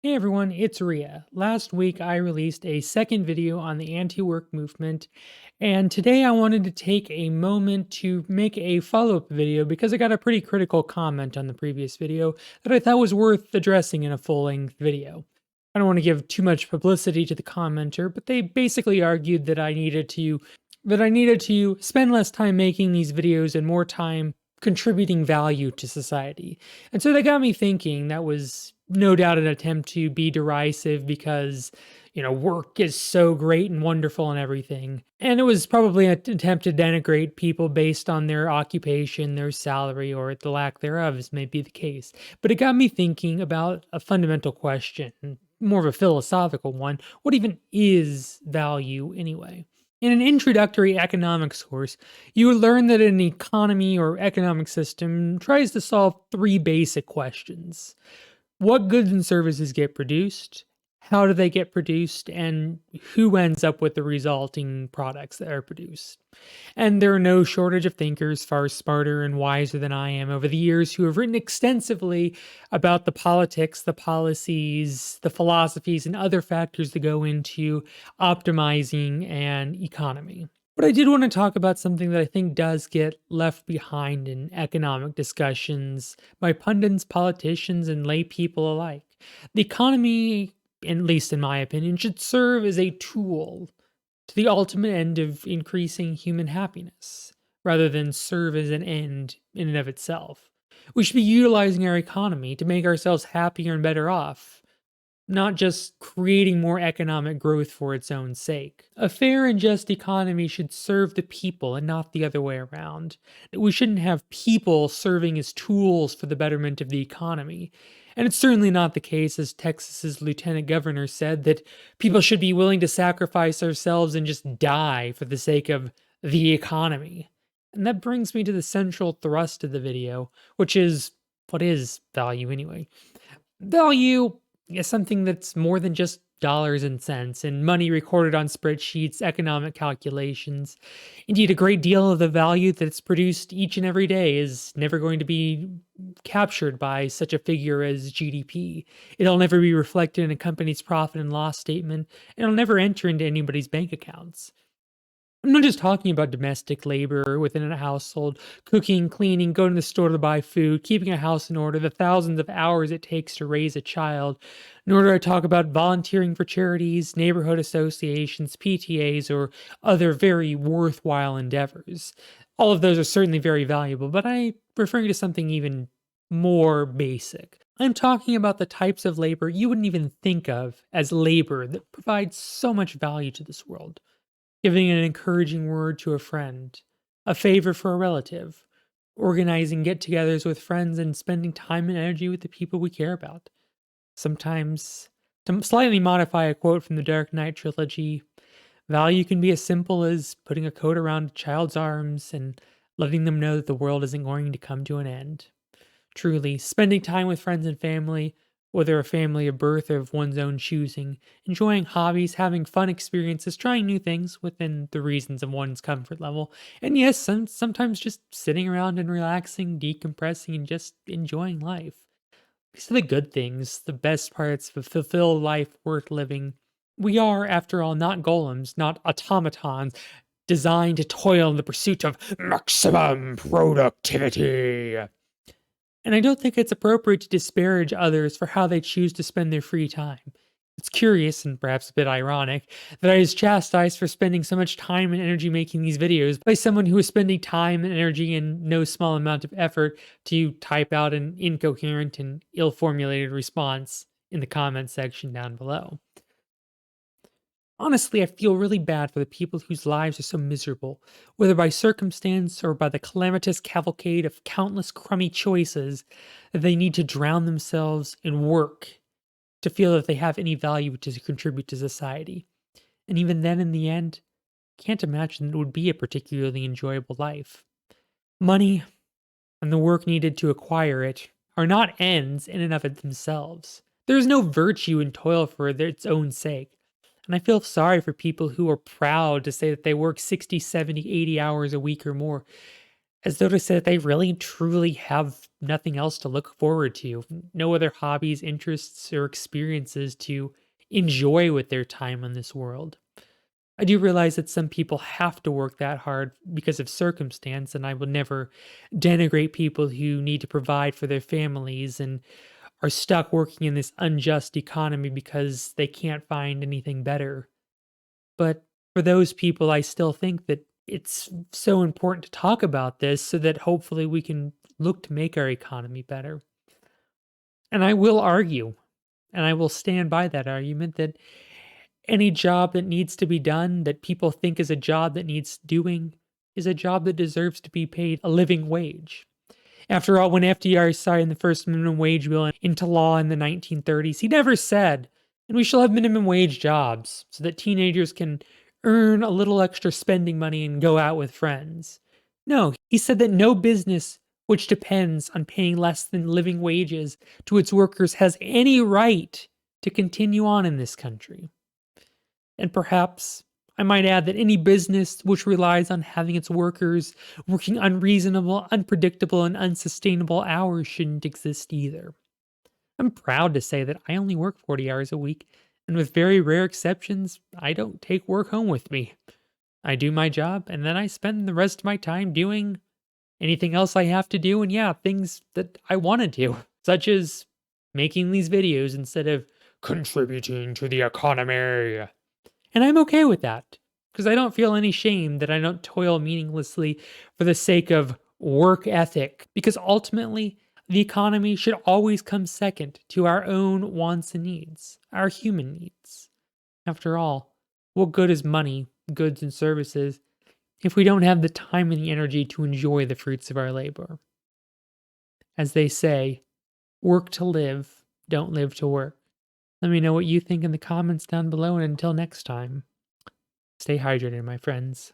Hey everyone, it's Ria. Last week I released a second video on the anti-work movement, and today I wanted to take a moment to make a follow-up video because I got a pretty critical comment on the previous video that I thought was worth addressing in a full-length video. I don't want to give too much publicity to the commenter, but they basically argued that I needed to spend less time making these videos and more time contributing value to society. And so that got me thinking. That was no doubt an attempt to be derisive because, work is so great and wonderful and everything. And it was probably an attempt to denigrate people based on their occupation, their salary, or the lack thereof, as may be the case. But it got me thinking about a fundamental question, more of a philosophical one. What even is value anyway? In an introductory economics course, you would learn that an economy or economic system tries to solve three basic questions. What goods and services get produced? How do they get produced? And who ends up with the resulting products that are produced? And there are no shortage of thinkers far smarter and wiser than I am over the years who have written extensively about the politics, the policies, the philosophies, and other factors that go into optimizing an economy. But I did want to talk about something that I think does get left behind in economic discussions by pundits, politicians, and lay people alike. The economy, at least in my opinion, should serve as a tool to the ultimate end of increasing human happiness, rather than serve as an end in and of itself. We should be utilizing our economy to make ourselves happier and better off, not just creating more economic growth for its own sake. A fair and just economy should serve the people and not the other way around. We shouldn't have people serving as tools for the betterment of the economy. And it's certainly not the case, as Texas's lieutenant governor said, that people should be willing to sacrifice ourselves and just die for the sake of the economy. And that brings me to the central thrust of the video, which is, what is value anyway? Value is something that's more than just dollars and cents and money recorded on spreadsheets, economic calculations. Indeed, a great deal of the value that's produced each and every day is never going to be captured by such a figure as GDP. It'll never be reflected in a company's profit and loss statement, and it'll never enter into anybody's bank accounts. I'm not just talking about domestic labor within a household, cooking, cleaning, going to the store to buy food, keeping a house in order, the thousands of hours it takes to raise a child, nor do I talk about volunteering for charities, neighborhood associations, PTAs, or other very worthwhile endeavors. All of those are certainly very valuable, but I'm referring to something even more basic. I'm talking about the types of labor you wouldn't even think of as labor that provides so much value to this world. Giving an encouraging word to a friend, a favor for a relative, organizing get togethers with friends, and spending time and energy with the people we care about. Sometimes, to slightly modify a quote from the Dark Knight trilogy, value can be as simple as putting a coat around a child's arms and letting them know that the world isn't going to come to an end. Truly, spending time with friends and family, whether a family of birth or of one's own choosing, enjoying hobbies, having fun experiences, trying new things within the reasons of one's comfort level, and yes, sometimes just sitting around and relaxing, decompressing, and just enjoying life. These are the good things, the best parts of a fulfilled life worth living. We are, after all, not golems, not automatons, designed to toil in the pursuit of maximum productivity. And I don't think it's appropriate to disparage others for how they choose to spend their free time. It's curious, and perhaps a bit ironic, that I was chastised for spending so much time and energy making these videos by someone who was spending time and energy and no small amount of effort to type out an incoherent and ill-formulated response in the comments section down below. Honestly, I feel really bad for the people whose lives are so miserable, whether by circumstance or by the calamitous cavalcade of countless crummy choices, that they need to drown themselves in work to feel that they have any value to contribute to society. And even then, in the end, I can't imagine it would be a particularly enjoyable life. Money and the work needed to acquire it are not ends in and of it themselves. There is no virtue in toil for its own sake. And I feel sorry for people who are proud to say that they work 60, 70, 80 hours a week or more, as though to say that they really truly have nothing else to look forward to, no other hobbies, interests, or experiences to enjoy with their time in this world. I do realize that some people have to work that hard because of circumstance, and I will never denigrate people who need to provide for their families and are stuck working in this unjust economy because they can't find anything better. But for those people, I still think that it's so important to talk about this so that hopefully we can look to make our economy better. And I will argue, and I will stand by that argument that any job that needs to be done that people think is a job that needs doing is a job that deserves to be paid a living wage. After all, when FDR signed the first minimum wage bill into law in the 1930s, he never said, and we shall have minimum wage jobs so that teenagers can earn a little extra spending money and go out with friends. No, he said that no business which depends on paying less than living wages to its workers has any right to continue on in this country. And perhaps I might add that any business which relies on having its workers working unreasonable, unpredictable, and unsustainable hours shouldn't exist either. I'm proud to say that I only work 40 hours a week, and with very rare exceptions, I don't take work home with me. I do my job, and then I spend the rest of my time doing anything else I have to do, and yeah, things that I want to do, such as making these videos instead of contributing to the economy. And I'm okay with that because I don't feel any shame that I don't toil meaninglessly for the sake of work ethic. Because ultimately, the economy should always come second to our own wants and needs, our human needs. After all, what good is money, goods, and services if we don't have the time and the energy to enjoy the fruits of our labor? As they say, work to live, don't live to work. Let me know what you think in the comments down below, and until next time. Stay hydrated, my friends.